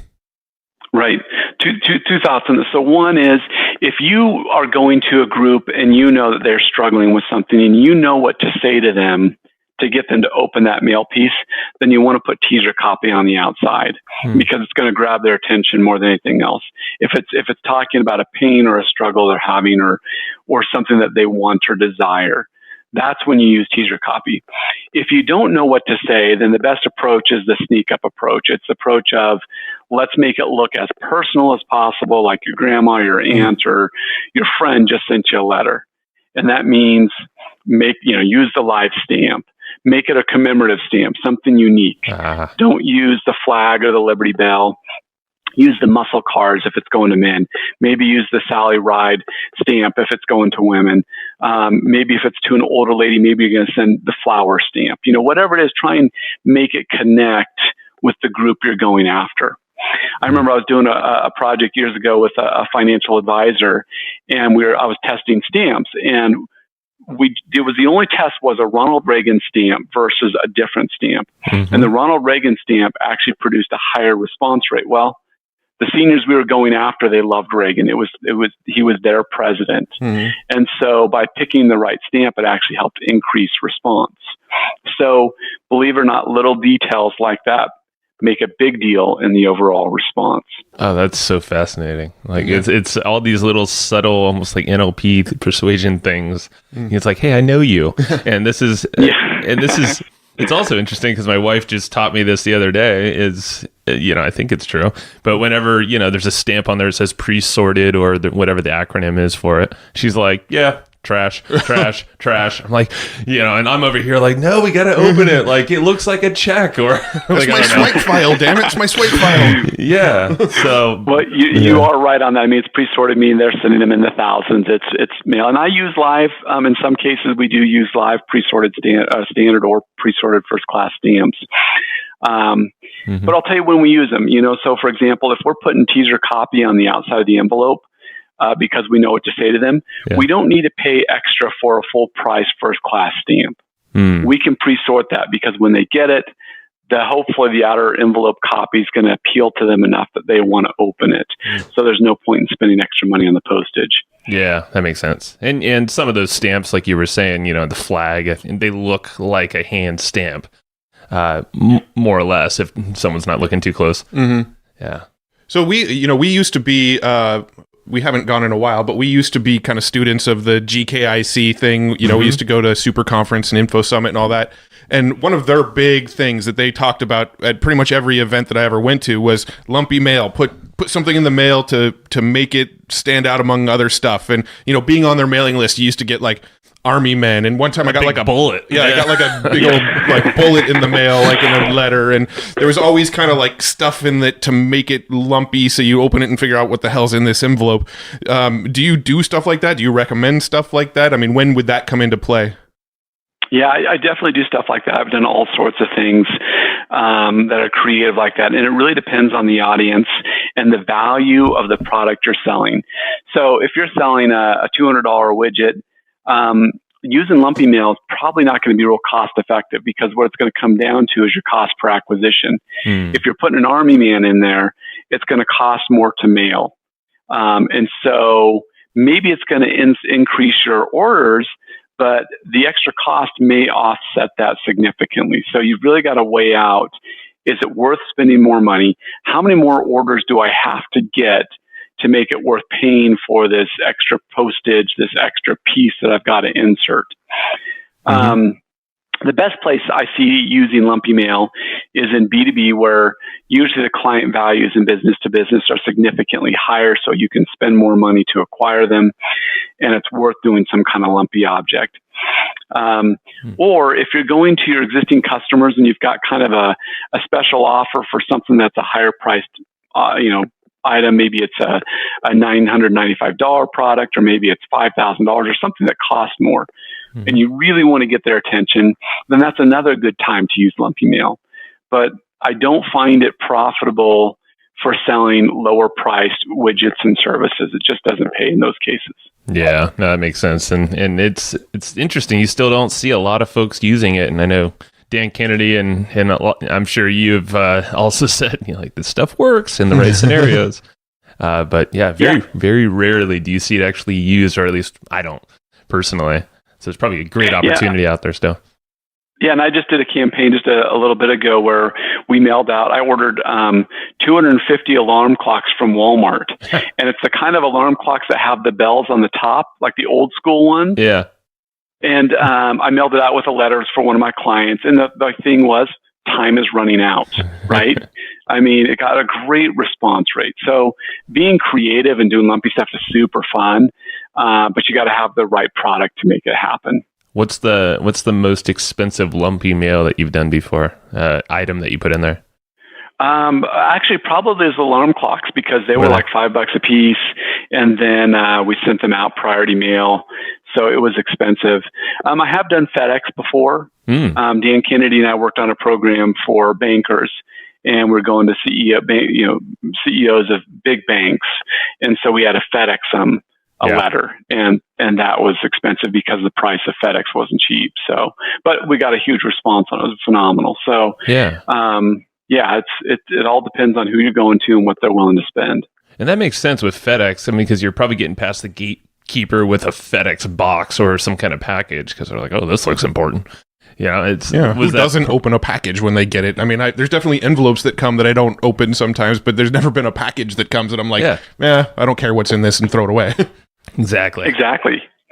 Right. Two thoughts on this. So one is, if you are going to a group and you know that they're struggling with something and you know what to say to them to get them to open that mail piece, then you want to put teaser copy on the outside because it's going to grab their attention more than anything else. If it's talking about a pain or a struggle they're having or something that they want or desire, that's when you use teaser copy. If you don't know what to say, then the best approach is the sneak up approach. It's the approach of, let's make it look as personal as possible, like your grandma, your aunt, or your friend just sent you a letter. And that means use the live stamp. Make it a commemorative stamp, something unique. Don't use the flag or the Liberty Bell. Use the muscle cars if it's going to men. Maybe use the Sally Ride stamp if it's going to women. Maybe if it's to an older lady, maybe you're going to send the flower stamp. Whatever it is, try and make it connect with the group you're going after. I remember I was doing a project years ago with a financial advisor, and I was testing stamps, and it was the only test was a Ronald Reagan stamp versus a different stamp. Mm-hmm. And the Ronald Reagan stamp actually produced a higher response rate. Well, the seniors we were going after, they loved Reagan. He was their president. Mm-hmm. And so by picking the right stamp, it actually helped increase response. So believe it or not, little details like that make a big deal in the overall response. Oh, that's so fascinating. Like it's all these little subtle, almost like NLP persuasion things. It's like, hey, I know you. And this is, it's also interesting because my wife just taught me this the other day is, I think it's true, but whenever, there's a stamp on there that says pre-sorted or whatever the acronym is for it, she's like, yeah, trash. I'm like, and I'm over here like, no, we got to open it. Like, it looks like a check or like, my swipe file, damn it. It's my swipe file. Yeah. So, well, you are right on that. I mean, it's pre-sorted, meaning they're sending them in the thousands. It's mail. And I use live. In some cases, we do use live pre-sorted standard or pre-sorted first class stamps. But I'll tell you when we use them, so for example, if we're putting teaser copy on the outside of the envelope, because we know what to say to them, we don't need to pay extra for a full price first class stamp. We can pre-sort that because when they get it, hopefully the outer envelope copy is going to appeal to them enough that they want to open it. So there's no point in spending extra money on the postage. Yeah, that makes sense. And some of those stamps, like you were saying, the flag, they look like a hand stamp, more or less, if someone's not looking too close. Yeah. So we used to be, we haven't gone in a while, but we used to be kind of students of the GKIC thing. We used to go to Super Conference and Info Summit and all that. And one of their big things that they talked about at pretty much every event that I ever went to was lumpy mail. Put something in the mail to make it stand out among other stuff. And, being on their mailing list, you used to get like Army men. And one time I got like a bullet. Yeah, I got like a big old like bullet in the mail, like in a letter. And there was always kind of like stuff in it to make it lumpy. So you open it and figure out what the hell's in this envelope. Do you do stuff like that? Do you recommend stuff like that? I mean, when would that come into play? Yeah, I definitely do stuff like that. I've done all sorts of things that are creative like that. And it really depends on the audience and the value of the product you're selling. So if you're selling a $200 widget, using lumpy mail is probably not going to be real cost effective because what it's going to come down to is your cost per acquisition. If you're putting an Army man in there, it's going to cost more to mail. And so maybe it's going to increase your orders, but the extra cost may offset that significantly. So you've really got to weigh out, is it worth spending more money? How many more orders do I have to get to make it worth paying for this extra postage, this extra piece that I've got to insert? The best place I see using lumpy mail is in B2B, where usually the client values in business to business are significantly higher, so you can spend more money to acquire them, and it's worth doing some kind of lumpy object. Or if you're going to your existing customers and you've got kind of a special offer for something that's a higher priced, item, maybe it's a $995 product, or maybe it's $5,000 or something that costs more, and you really want to get their attention, then that's another good time to use lumpy mail. But I don't find it profitable for selling lower priced widgets and services. It just doesn't pay in those cases. Yeah, no, that makes sense. And it's interesting. You still don't see a lot of folks using it. And I know Dan Kennedy and I'm sure you've also said, like, this stuff works in the right scenarios. But yeah, very rarely do you see it actually used, or at least I don't personally. So it's probably a great opportunity out there still. Yeah, and I just did a campaign just a little bit ago where we mailed out, I ordered 250 alarm clocks from Walmart. And it's the kind of alarm clocks that have the bells on the top, like the old school ones. Yeah. And I mailed it out with a letter for one of my clients. And the thing was, time is running out, right? I mean, it got a great response rate. So being creative and doing lumpy stuff is super fun, but you got to have the right product to make it happen. What's the most expensive lumpy mail that you've done before? Item that you put in there? Actually, probably is alarm clocks, because they were like $5 a piece, and then we sent them out priority mail, so it was expensive. I have done FedEx before. Dan Kennedy and I worked on a program for bankers, and we're going to CEOs of big banks, and so we had to FedEx them a letter, and that was expensive because the price of FedEx wasn't cheap. So, but we got a huge response on it. It was phenomenal. So, it all depends on who you're going to and what they're willing to spend. And that makes sense with FedEx. I mean, because you're probably getting past the gatekeeper with a FedEx box or some kind of package, because they're like, oh, this looks important. Who doesn't open a package when they get it? I mean, there's definitely envelopes that come that I don't open sometimes, but there's never been a package that comes and I'm like, I don't care what's in this and throw it away. Exactly.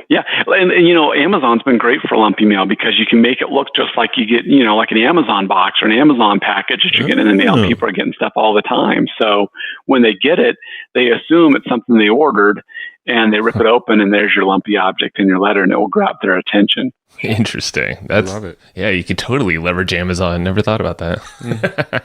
Yeah, and Amazon's been great for lumpy mail because you can make it look just like you get, like an Amazon box or an Amazon package that you're getting in the mail. People are getting stuff all the time. So when they get it, they assume it's something they ordered, and they rip it open, and there's your lumpy object in your letter, and it will grab their attention. Interesting. I love it. Yeah, you could totally leverage Amazon. Never thought about that.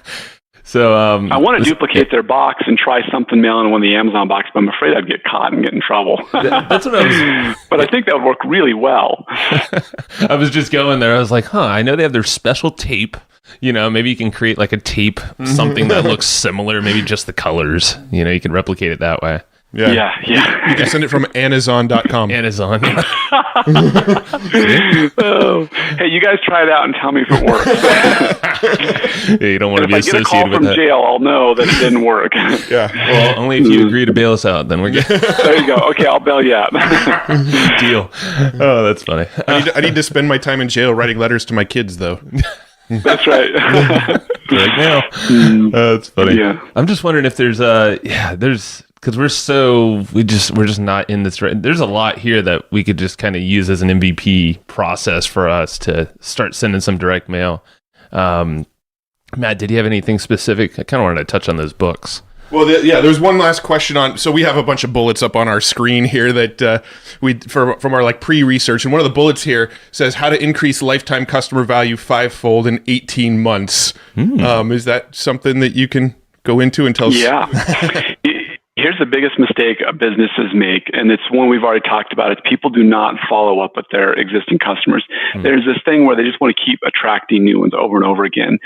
So I want to duplicate their box and try something mailing one of the Amazon box, but I'm afraid I'd get caught and get in trouble. That's what I was. But I think that would work really well. I was just going there. I was like, I know they have their special tape. Maybe you can create like a tape, something that looks similar, maybe just the colors. You can replicate it that way. Yeah. You can send it from Amazon.com. Amazon. Hey, you guys try it out and tell me if it works. You don't want to be associated with that. If I get a call from jail, I'll know that it didn't work. Yeah. Well, only if you agree to bail us out, then we're good. There you go. Okay, I'll bail you out. Deal. Oh, that's funny. I need to spend my time in jail writing letters to my kids, though. That's right. Right now. That's funny. Yeah. I'm just wondering if there's because we're just not in this right. There's a lot here that we could just kind of use as an MVP process for us to start sending some direct mail. Matt, did you have anything specific? I kind of wanted to touch on those books. Well, there's one last question on. So we have a bunch of bullets up on our screen here that from our pre-research, and one of the bullets here says how to increase lifetime customer value 5-fold in 18 months. Is that something that you can go into and tell us? Yeah. Here's the biggest mistake businesses make, and it's one we've already talked about. It's people do not follow up with their existing customers. There's this thing where they just want to keep attracting new ones over and over again.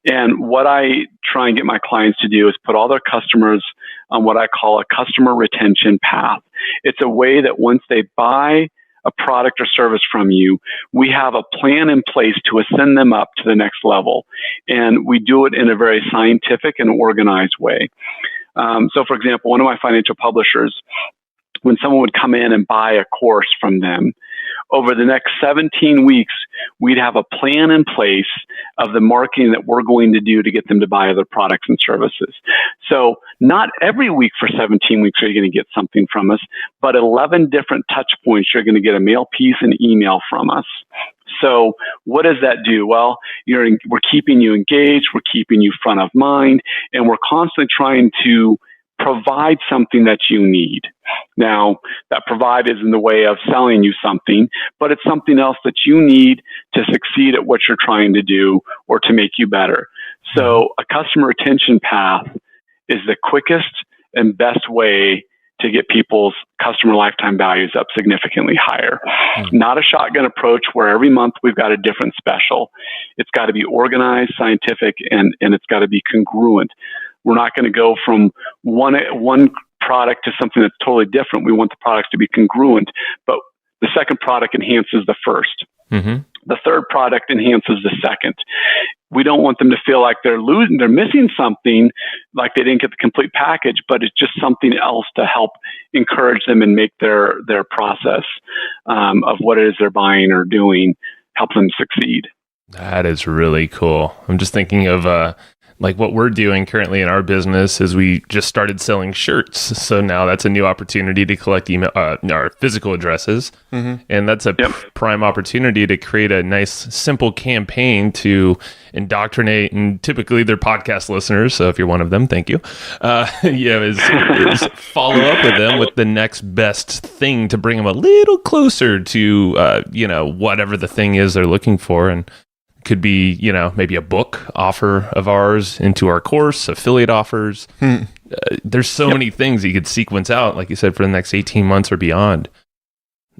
And what I try and get my clients to do is put all their customers on what I call a customer retention path. It's a way that once they buy a product or service from you, we have a plan in place to ascend them up to the next level. And we do it in a very scientific and organized way. So, for example, one of my financial publishers, when someone would come in and buy a course from them, over the next 17 weeks, we'd have a plan in place of the marketing that we're going to do to get them to buy other products and services. So not every week for 17 weeks are you going to get something from us, but 11 different touch points you're going to get a mail piece and email from us. So what does that do? Well, we're keeping you engaged, we're keeping you front of mind, and we're constantly trying to provide something that you need. Now, that provide is in the way of selling you something, but it's something else that you need to succeed at what you're trying to do or to make you better. So a customer retention path is the quickest and best way to get people's customer lifetime values up significantly higher. Not a shotgun approach where every month we've got a different special. It's got to be organized, scientific, and it's got to be congruent. We're not going to go from one product to something that's totally different. We want the products to be congruent, but the second product enhances the first. The third product enhances the second. We don't want them to feel like they're missing something, like they didn't get the complete package, but it's just something else to help encourage them and make their process of what it is they're buying or doing, help them succeed. That is really cool. I'm just thinking of like what we're doing currently in our business is we just started selling shirts. So now that's a new opportunity to collect email, our physical addresses. And that's a prime opportunity to create a nice, simple campaign to indoctrinate, and typically they're podcast listeners. So if you're one of them, thank you. Is follow up with them with the next best thing to bring them a little closer to, whatever the thing is they're looking for. And could be, maybe a book offer of ours into our course, affiliate offers. There's so many things you could sequence out, like you said, for the next 18 months or beyond.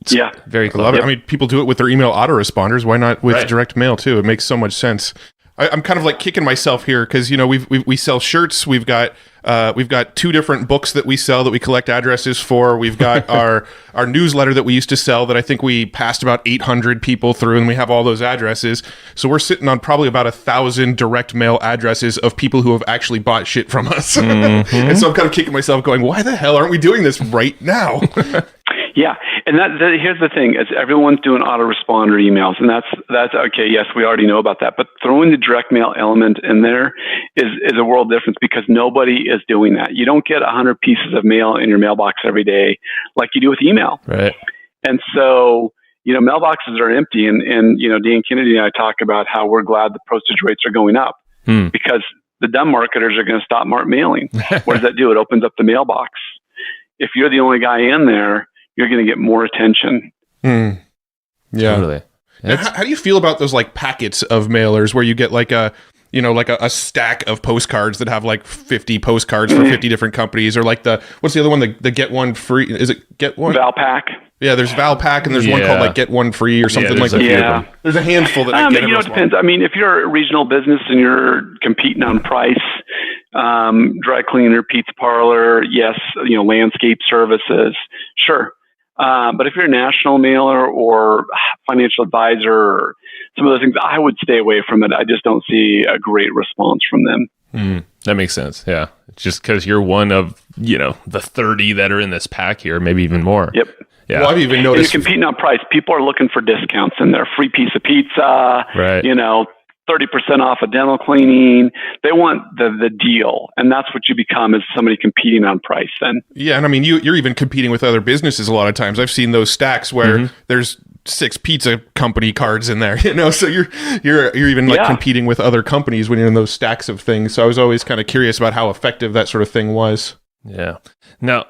It's very cool. I love it. I mean, people do it with their email autoresponders. Why not with direct mail too? It makes so much sense. I'm kind of like kicking myself here because we sell shirts. We've got We've got 2 different books that we sell that we collect addresses for. We've got our newsletter that we used to sell that I think we passed about 800 people through, and we have all those addresses. So we're sitting on probably about 1,000 direct mail addresses of people who have actually bought shit from us. And so I'm kind of kicking myself going, why the hell aren't we doing this right now? Yeah, and here's the thing: is everyone's doing autoresponder emails, and that's okay. Yes, we already know about that, but throwing the direct mail element in there is a world difference, because nobody is doing that. You don't get 100 pieces of mail in your mailbox every day like you do with email, right? And so, mailboxes are empty, and Dan Kennedy and I talk about how we're glad the postage rates are going up because the dumb marketers are going to stop mailing. What does that do? It opens up the mailbox. If you're the only guy in there, you're going to get more attention. Yeah. Totally. How do you feel about those like packets of mailers where you get like a stack of postcards that have like 50 postcards for 50 different companies, or like what's the other one? The get one free, is it get one? Valpak. Yeah, there's Valpak, and there's one called like get one free or something like that. Yeah. There's a handful that I get. It depends. I mean, if you're a regional business and you're competing on price, dry cleaner, pizza parlor, yes, landscape services, sure. But if you're a national mailer or financial advisor or some of those things, I would stay away from it. I just don't see a great response from them. That makes sense. Yeah. Just because you're one of, the 30 that are in this pack here, maybe even more. Yep. Yeah. Well, I've even noticed. You're competing on price. People are looking for discounts in there. Free piece of pizza, right. 30% off a dental cleaning. They want the deal. And that's what you become, is somebody competing on price then. Yeah. And I mean, you're even competing with other businesses a lot of times. I've seen those stacks where there's 6 pizza company cards in there, so you're even like competing with other companies when you're in those stacks of things. So I was always kind of curious about how effective that sort of thing was. Yeah. Now,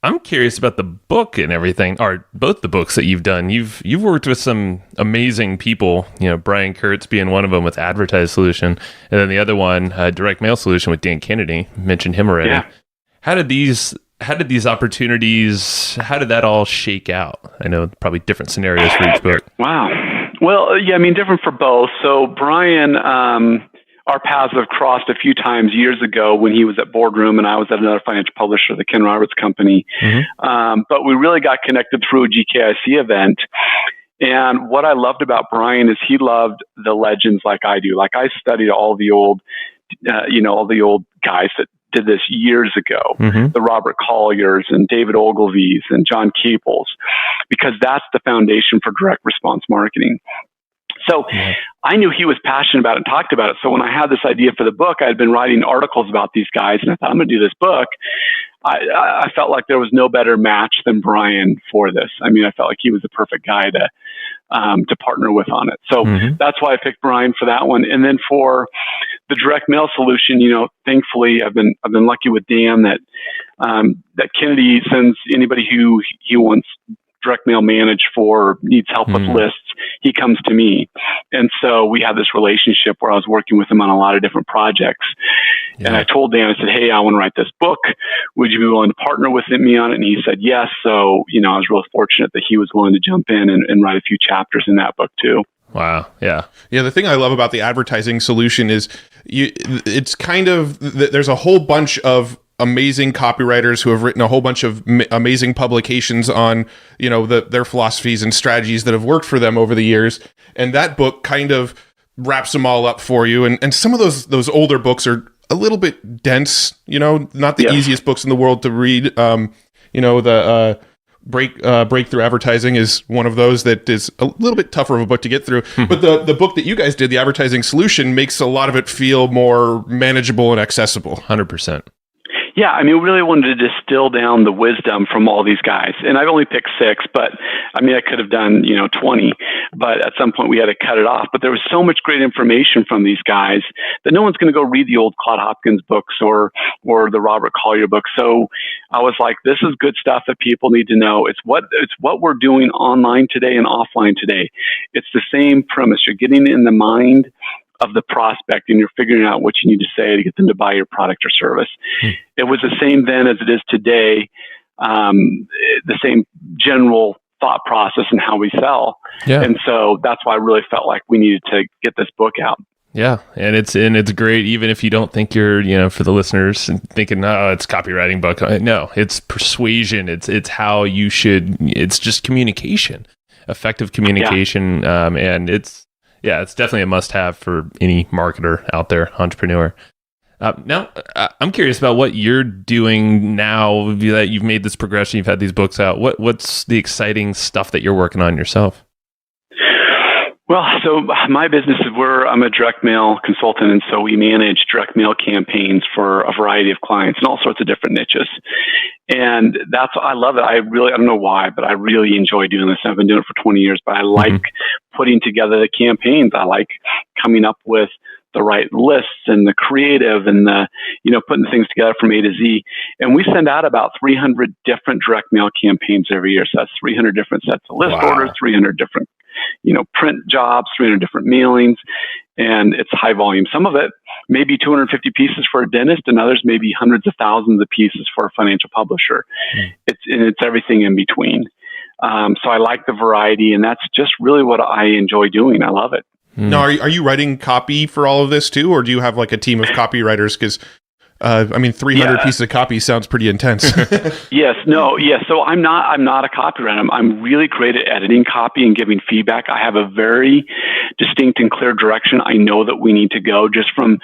I'm curious about the book and everything, or both the books that you've done. You've worked with some amazing people, Brian Kurtz being one of them with Advertise Solution, and then the other one, Direct Mail Solution with Dan Kennedy. Mentioned him already. Yeah. How did these opportunities, how did that all shake out? I know probably different scenarios for each book. Wow. Well, yeah, I mean, different for both. So Brian, our paths have crossed a few times years ago when he was at Boardroom and I was at another financial publisher, the Ken Roberts Company. But we really got connected through a GKIC event. And what I loved about Brian is he loved the legends like I do. Like, I studied all the old, all the old guys that did this years ago, the Robert Colliers and David Ogilvy's and John Caples, because that's the foundation for direct response marketing. So I knew he was passionate about it and talked about it. So when I had this idea for the book, I had been writing articles about these guys, and I thought, I'm going to do this book. I felt like there was no better match than Brian for this. I mean, I felt like he was the perfect guy to partner with on it. So that's why I picked Brian for that one. And then for the direct mail solution, thankfully I've been lucky with Dan that Kennedy sends anybody who he wants direct mail managed for, needs help with lists, he comes to me. And so we have this relationship where I was working with him on a lot of different projects. Yeah. And I told Dan, I said, hey, I want to write this book. Would you be willing to partner with me on it? And he said, yes. So, I was real fortunate that he was willing to jump in and write a few chapters in that book too. Wow. Yeah. Yeah. The thing I love about the advertising solution is it's kind of, there's a whole bunch of amazing copywriters who have written a whole bunch of amazing publications on, their philosophies and strategies that have worked for them over the years. And that book kind of wraps them all up for you. And some of those older books are a little bit dense, not the easiest books in the world to read. Breakthrough Advertising is one of those that is a little bit tougher of a book to get through. But the book that you guys did, the Advertising Solution, makes a lot of it feel more manageable and accessible. 100%. Yeah, I mean, we really wanted to distill down the wisdom from all these guys. And I've only picked 6, but I mean, I could have done, 20, but at some point we had to cut it off. But there was so much great information from these guys that no one's going to go read the old Claude Hopkins books or the Robert Collier books. So I was like, this is good stuff that people need to know. It's what we're doing online today and offline today. It's the same premise. You're getting in the mind of the prospect and you're figuring out what you need to say to get them to buy your product or service. It was the same then as it is today, the same general thought process and how we sell. Yeah. And so that's why I really felt like we needed to get this book out. Yeah, and it's great, even if you don't think you're, for the listeners thinking, no, it's copywriting book. No, it's persuasion. It's how you should. It's just communication, effective communication, and it's definitely a must-have for any marketer out there, entrepreneur. Now, I'm curious about what you're doing now that you've made this progression. You've had these books out. What's the exciting stuff that you're working on yourself? Well, so my business is I'm a direct mail consultant, and so we manage direct mail campaigns for a variety of clients and all sorts of different niches. And I love it. I don't know why, but I really enjoy doing this. I've been doing it for 20 years, but I like putting together the campaigns. I like coming up with the right lists and the creative and putting things together from A to Z. And we send out about 300 different direct mail campaigns every year. So that's 300 different sets of list orders, 300 different print jobs, 300 different mailings, and it's high volume. Some of it may be 250 pieces for a dentist, and others may be hundreds of thousands of pieces for a financial publisher. It's everything in between. So I like the variety, and that's just really what I enjoy doing. I love it. Now, are you writing copy for all of this too, or do you have like a team of copywriters? Because 300 pieces of copy sounds pretty intense. Yes. So I'm not a copywriter. I'm really great at editing copy and giving feedback. I have a very distinct and clear direction I know that we need to go just from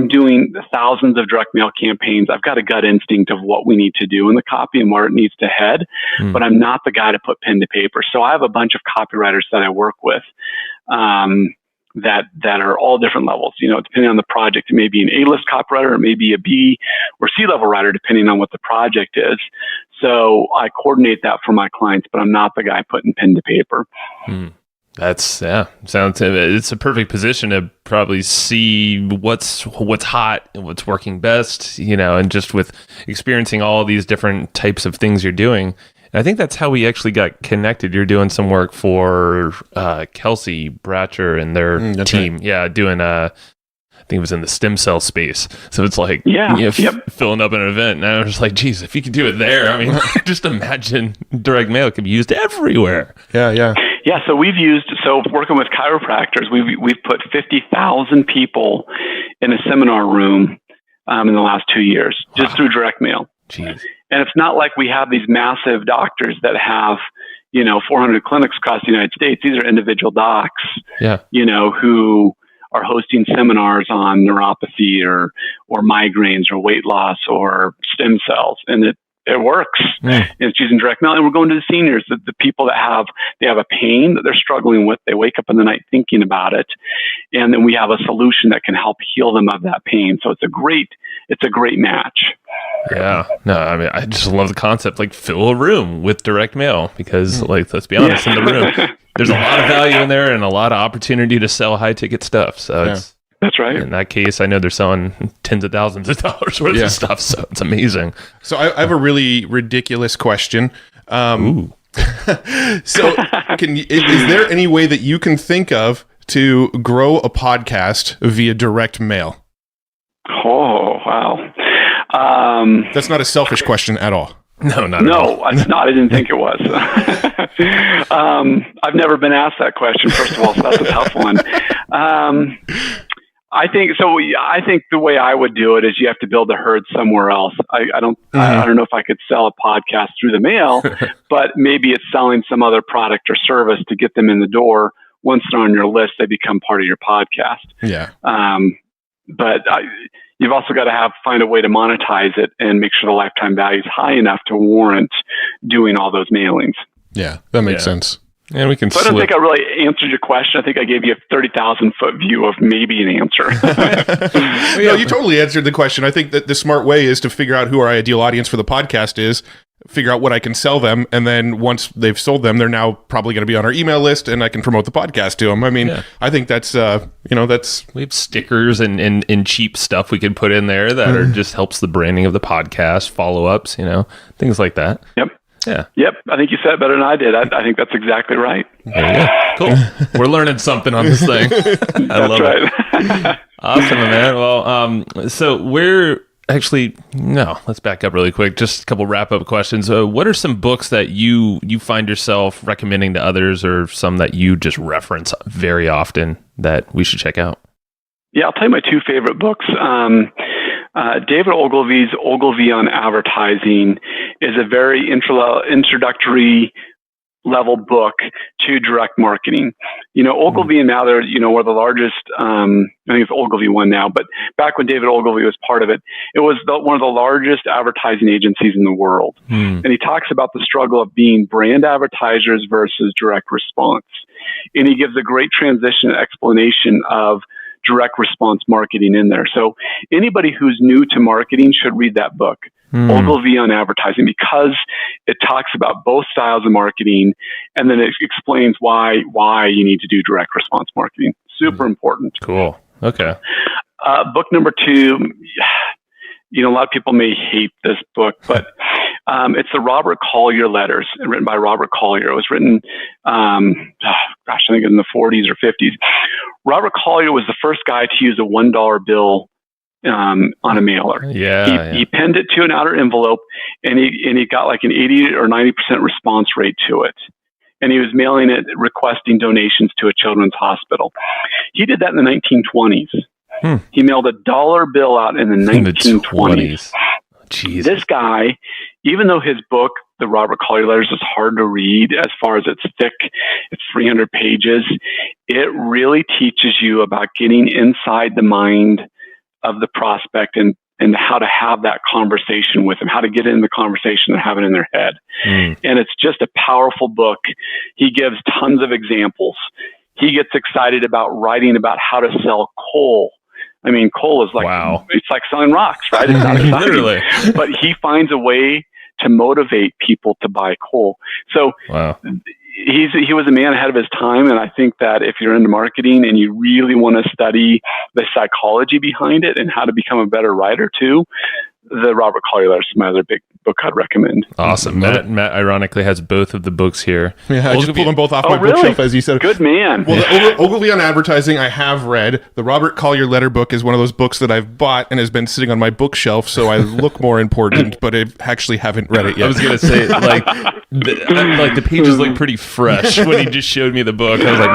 doing thousands of direct mail campaigns. I've got a gut instinct of what we need to do in the copy and where it needs to head, but I'm not the guy to put pen to paper. So I have a bunch of copywriters that I work with, that are all different levels. Depending on the project, it may be an A-list copywriter, it may be a B or C-level writer, depending on what the project is. So I coordinate that for my clients, but I'm not the guy putting pen to paper. It's a perfect position to probably see what's hot and what's working best, and just with experiencing all these different types of things you're doing. And I think that's how we actually got connected. You're doing some work for Kelsey Bratcher and their team. Right. Yeah, doing I think it was in the stem cell space. So it's like filling up an event. And I was just like, geez, if you could do it there, I mean, just imagine direct mail could be used everywhere. Yeah. Yeah, so working with chiropractors, we've put 50,000 people in a seminar room in the last 2 years, just through direct mail. Jeez. And it's not like we have these massive doctors that have, 400 clinics across the United States. These are individual docs, who are hosting seminars on neuropathy or migraines or weight loss or stem cells. And it works. And it's using direct mail. And we're going to the seniors, the people that have a pain that they're struggling with. They wake up in the night thinking about it. And then we have a solution that can help heal them of that pain. So it's a great match. Yeah. No, I mean, I just love the concept, like fill a room with direct mail because let's be honest, in the room, there's a lot of value in there and a lot of opportunity to sell high ticket stuff. So that's right. In that case, I know they're selling tens of thousands of dollars worth of stuff. So it's amazing. So I have a really ridiculous question. Ooh. So is there any way that you can think of to grow a podcast via direct mail? Oh, wow. That's not a selfish question at all. No, not at all. No, it's not. I didn't think it was. I've never been asked that question, first of all, so that's a tough one. I think the way I would do it is you have to build a herd somewhere else. I don't know if I could sell a podcast through the mail, but maybe it's selling some other product or service to get them in the door. Once they're on your list, they become part of your podcast. Yeah. But you've also got to find a way to monetize it and make sure the lifetime value is high enough to warrant doing all those mailings. Yeah, that makes sense. And we can. So I don't think I really answered your question. I think I gave you a 30,000-foot view of maybe an answer. No, you totally answered the question. I think that the smart way is to figure out who our ideal audience for the podcast is, figure out what I can sell them, and then once they've sold them, they're now probably going to be on our email list, and I can promote the podcast to them. I mean, I think that's we have stickers and cheap stuff we could put in there that are just helps the branding of the podcast, follow-ups, things like that. Yep. Yeah. Yep. I think you said it better than I did. I think that's exactly right. There you go. Cool. We're learning something on this thing. I love it. Awesome, man. Well, so let's back up really quick. Just a couple wrap-up questions. What are some books that you find yourself recommending to others, or some that you just reference very often that we should check out? Yeah, I'll tell you my two favorite books. David Ogilvy's Ogilvy on Advertising is a very introductory level book to direct marketing. Ogilvy and now they're, were the largest, I think it's Ogilvy one now, but back when David Ogilvy was part of it, it was one of the largest advertising agencies in the world. And he talks about the struggle of being brand advertisers versus direct response. And he gives a great transition explanation of direct response marketing in there. So anybody who's new to marketing should read that book. Ogilvy on Advertising, because it talks about both styles of marketing, and then it explains why you need to do direct response marketing. Super important. Cool. Okay. Book number 2, a lot of people may hate this book, but it's the Robert Collier letters, written by Robert Collier. It was written, I think in the 40s or 50s. Robert Collier was the first guy to use a $1 bill on a mailer. He pinned it to an outer envelope, and he got like an 80 or 90% response rate to it. And he was mailing it, requesting donations to a children's hospital. He did that in the 1920s. He mailed a $1 bill out in the 1920s. Jesus. This guy, even though his book, The Robert Collier Letters, is hard to read as far as it's thick, it's 300 pages, it really teaches you about getting inside the mind of the prospect and how to have that conversation with them, how to get in the conversation and have it in their head. And it's just a powerful book. He gives tons of examples. He gets excited about writing about how to sell coal. I mean, coal is like, It's like selling rocks, right? It's not exciting. Literally. But he finds a way to motivate people to buy coal. So he was a man ahead of his time, and I think that if you're into marketing and you really want to study the psychology behind it and how to become a better writer too, the Robert Collier Letters is my other big book I'd recommend. Awesome. Matt ironically has both of the books here. Yeah, I just pulled them both off my bookshelf, as you said. Good man. Well, the Ogilvy on Advertising I have read. The Robert Collier Letter book is one of those books that I've bought and has been sitting on my bookshelf, so I look more important, but I actually haven't read it yet. I was going to say, the pages look pretty fresh when he just showed me the book. I was like,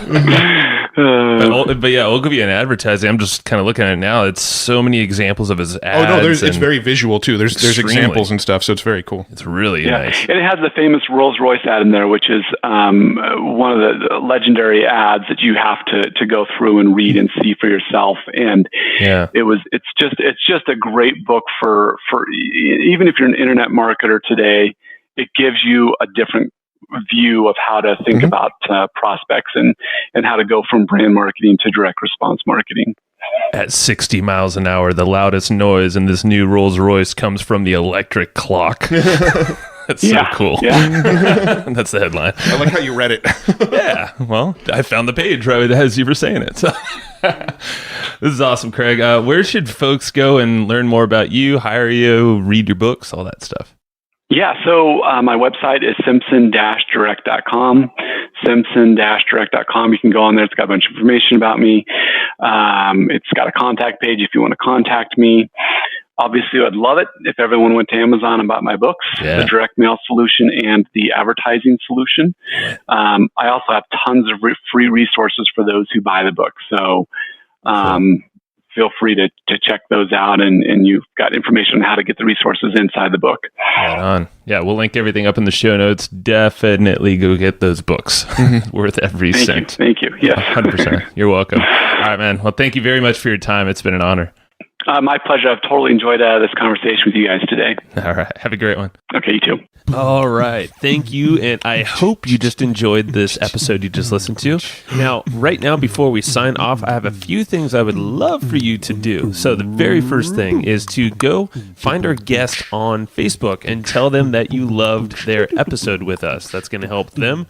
Matt? But yeah, Ogilvy on Advertising, I'm just kind of looking at it now. It's so many examples of his ads. It's very visual too. There's examples and stuff, so it's very cool. It's really nice. And it has the famous Rolls-Royce ad in there, which is one of the legendary ads that you have to go through and read and see for yourself. And it's just a great book for even if you're an internet marketer today. It gives you a different view of how to think about prospects and how to go from brand marketing to direct response marketing. At 60 miles an hour, the loudest noise in this new Rolls-Royce comes from the electric clock. That's so cool. Yeah. That's the headline. I like how you read it. Yeah. Well, I found the page right as you were saying it. So this is awesome, Craig. Where should folks go and learn more about you, hire you, read your books, all that stuff? Yeah, so my website is simpson-direct.com, simpson-direct.com. You can go on there. It's got a bunch of information about me. It's got a contact page if you want to contact me. Obviously, I'd love it if everyone went to Amazon and bought my books, the direct mail solution and the advertising solution. I also have tons of free resources for those who buy the book. So feel free to check those out, and you've got information on how to get the resources inside the book. Right on. Yeah, we'll link everything up in the show notes. Definitely go get those books. Worth every cent. Thank you. Yes. 100%. You're welcome. All right, man. Well, thank you very much for your time. It's been an honor. My pleasure. I've totally enjoyed this conversation with you guys today. All right. Have a great one. Okay, you too. All right. Thank you. And I hope you just enjoyed this episode you just listened to. Now, right now, before we sign off, I have a few things I would love for you to do. So the very first thing is to go find our guest on Facebook and tell them that you loved their episode with us. That's going to help them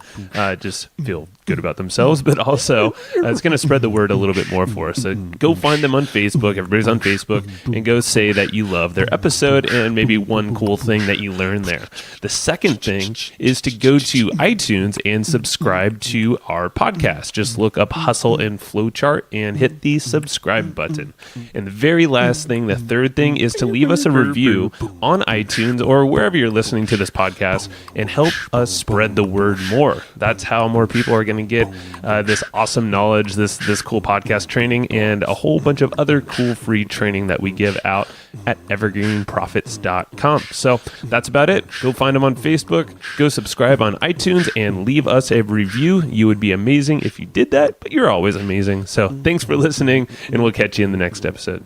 just feel good about themselves, but also it's going to spread the word a little bit more for us. So go find them on Facebook. Everybody's on Facebook. Facebook and go say that you love their episode and maybe one cool thing that you learned there. The second thing is to go to iTunes and subscribe to our podcast. Just look up Hustle and Flowchart and hit the subscribe button. And the very last thing, the third thing, is to leave us a review on iTunes or wherever you're listening to this podcast and help us spread the word more. That's how more people are going to get this awesome knowledge, this cool podcast training, and a whole bunch of other cool free training that we give out at evergreenprofits.com. So that's about it. Go find them on Facebook, go subscribe on iTunes, and leave us a review. You would be amazing if you did that, but you're always amazing. So thanks for listening, and we'll catch you in the next episode.